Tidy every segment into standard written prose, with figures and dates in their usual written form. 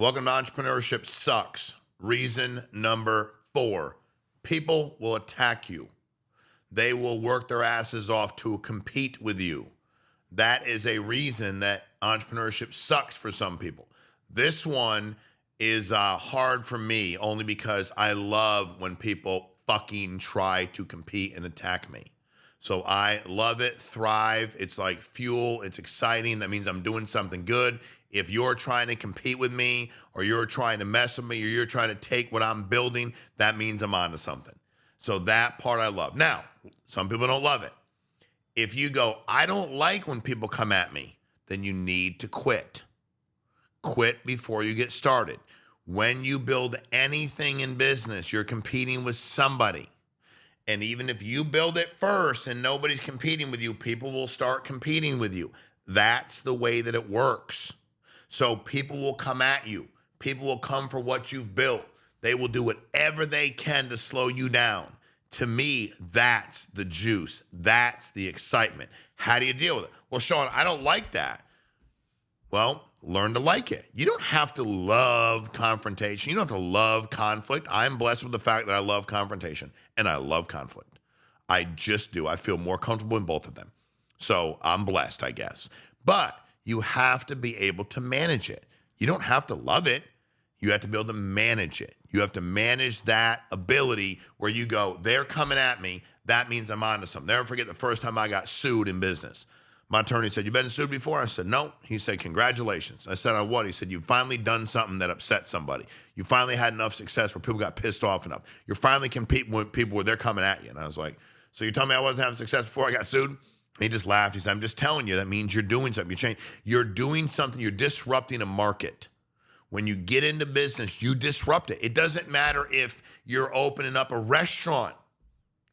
Welcome to Entrepreneurship Sucks. Reason number 4. People will attack you. They will work their asses off to compete with you. That is a reason that entrepreneurship sucks for some people. This one is hard for me only because I love when people fucking try to compete and attack me. So I love it, thrive. It's like fuel. It's exciting. That means I'm doing something good. If you're trying to compete with me or you're trying to mess with me or you're trying to take what I'm building, that means I'm onto something. So that part I love. Now, some people don't love it. If you go, I don't like when people come at me, then you need to quit. Quit before you get started. When you build anything in business, you're competing with somebody. And even if you build it first and nobody's competing with you, people will start competing with you. That's the way that it works. So people will come at you. People will come for what you've built. They will do whatever they can to slow you down. To me, that's the juice. That's the excitement. How do you deal with it? Well, Sean, I don't like that. Well, learn to like it. You don't have to love confrontation. You don't have to love conflict. I'm blessed with the fact that I love confrontation and I love conflict. I just do. I feel more comfortable in both of them. So I'm blessed, I guess. But you have to be able to manage it. You don't have to love it. You have to be able to manage it. You have to manage that ability where you go, they're coming at me. That means I'm onto something. Never forget the first time I got sued in business. My attorney said, you been sued before? I said, no. He said, congratulations. I said, on what? He said, you've finally done something that upset somebody. You finally had enough success where people got pissed off enough. You're finally competing with people where they're coming at you. And I was like, so you're telling me I wasn't having success before I got sued? He just laughed. He said, I'm just telling you, that means you're doing something. You're doing something. You're disrupting a market. When you get into business, you disrupt it. It doesn't matter if you're opening up a restaurant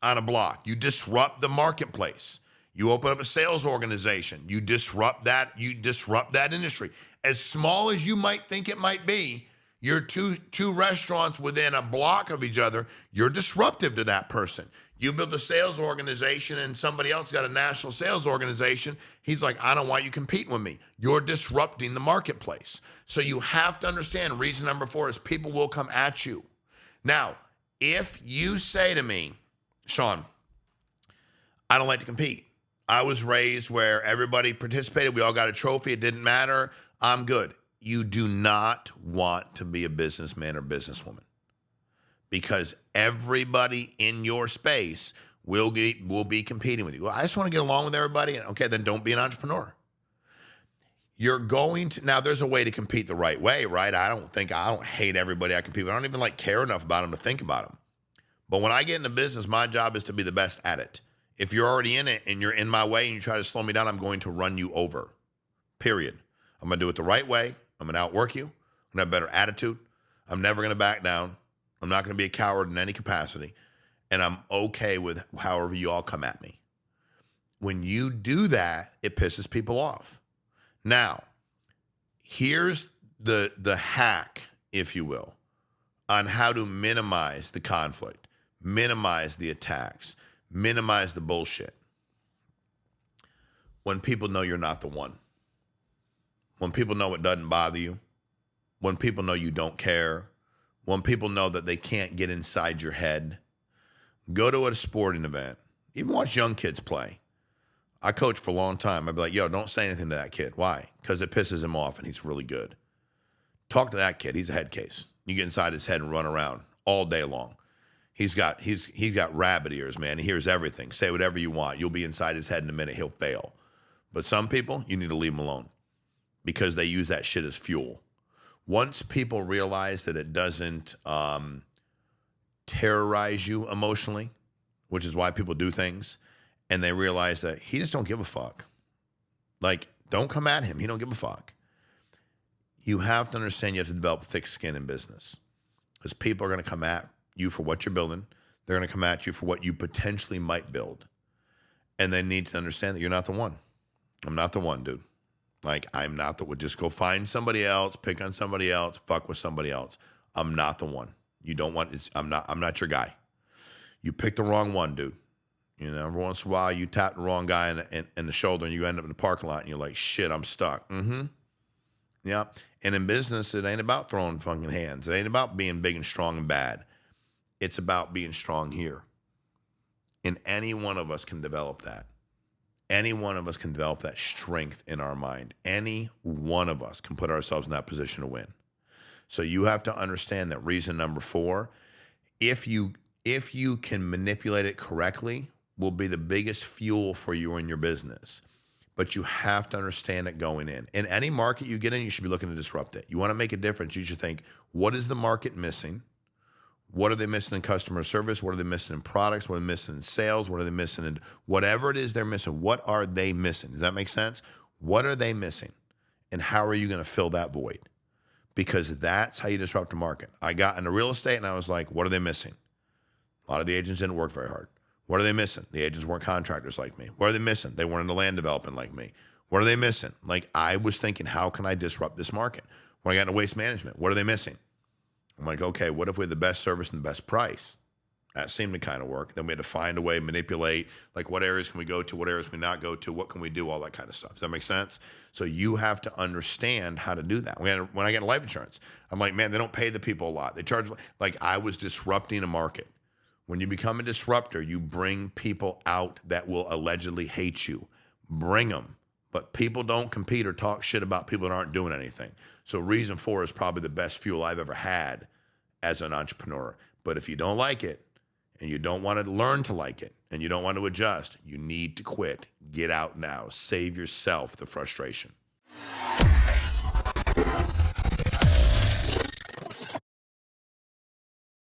on a block. You disrupt the marketplace. You open up a sales organization. You disrupt that. You disrupt that industry. As small as you might think it might be, you're two restaurants within a block of each other. You're disruptive to that person. You build a sales organization and somebody else got a national sales organization. He's like, I don't want you competing with me. You're disrupting the marketplace. So you have to understand reason number 4 is people will come at you. Now, if you say to me, Sean, I don't like to compete. I was raised where everybody participated. We all got a trophy. It didn't matter. I'm good. You do not want to be a businessman or businesswoman because everybody in your space will be competing with you. Well, I just want to get along with everybody. Okay, then don't be an entrepreneur. You're going to, now there's a way to compete the right way, right? I don't hate everybody I compete with. I don't even care enough about them to think about them. But when I get into business, my job is to be the best at it. If you're already in it and you're in my way and you try to slow me down, I'm going to run you over, period. I'm going to do it the right way. I'm going to outwork you. I'm going to have a better attitude. I'm never going to back down. I'm not going to be a coward in any capacity. And I'm okay with however you all come at me. When you do that, it pisses people off. Now, here's the hack, if you will, on how to minimize the conflict, minimize the attacks, minimize the bullshit. When people know you're not the one. When people know it doesn't bother you. When people know you don't care. When people know that they can't get inside your head. Go to a sporting event. Even watch young kids play. I coached for a long time. I'd be like, yo, don't say anything to that kid. Why? Because it pisses him off and he's really good. Talk to that kid. He's a head case. You get inside his head and run around all day long. He's got rabbit ears, man. He hears everything. Say whatever you want. You'll be inside his head in a minute. He'll fail. But some people, you need to leave them alone because they use that shit as fuel. Once people realize that it doesn't terrorize you emotionally, which is why people do things, and they realize that he just don't give a fuck. Like, don't come at him. He don't give a fuck. You have to understand you have to develop thick skin in business because people are going to come at you for what you're building. They're going to come at you for what you potentially might build. And they need to understand that you're not the one. I'm not the one, dude. Like, I'm not the one. Just go find somebody else, pick on somebody else, fuck with somebody else. I'm not the one. You don't want, I'm not your guy. You picked the wrong one, dude. You know, every once in a while you tap the wrong guy in the shoulder and you end up in the parking lot and you're like, shit, I'm stuck. You Yeah. And in business, it ain't about throwing fucking hands. It ain't about being big and strong and bad. It's about being strong here. And any one of us can develop that. Any one of us can develop that strength in our mind. Any one of us can put ourselves in that position to win. So you have to understand that reason number 4, if you can manipulate it correctly, will be the biggest fuel for you in your business. But you have to understand it going in. In any market you get in, you should be looking to disrupt it. You want to make a difference, you should think, what is the market missing? What are they missing in customer service? What are they missing in products? What are they missing in sales? What are they missing in whatever it is they're missing? What are they missing? Does that make sense? What are they missing? And how are you going to fill that void? Because that's how you disrupt the market. I got into real estate and I was like, what are they missing? A lot of the agents didn't work very hard. What are they missing? The agents weren't contractors like me. What are they missing? They weren't into land development like me. What are they missing? Like, I was thinking, how can I disrupt this market? When I got into waste management, what are they missing? I'm like, okay, what if we had the best service and the best price? That seemed to kind of work. Then we had to find a way, manipulate, like what areas can we go to, what areas can we not go to, what can we do, all that kind of stuff. Does that make sense? So you have to understand how to do that. When I get life insurance, I'm like, man, they don't pay the people a lot. They charge, like I was disrupting a market. When you become a disruptor, you bring people out that will allegedly hate you. Bring them. But people don't compete or talk shit about people that aren't doing anything. So reason 4 is probably the best fuel I've ever had as an entrepreneur. But if you don't like it and you don't want to learn to like it and you don't want to adjust, you need to quit. Get out now. Save yourself the frustration.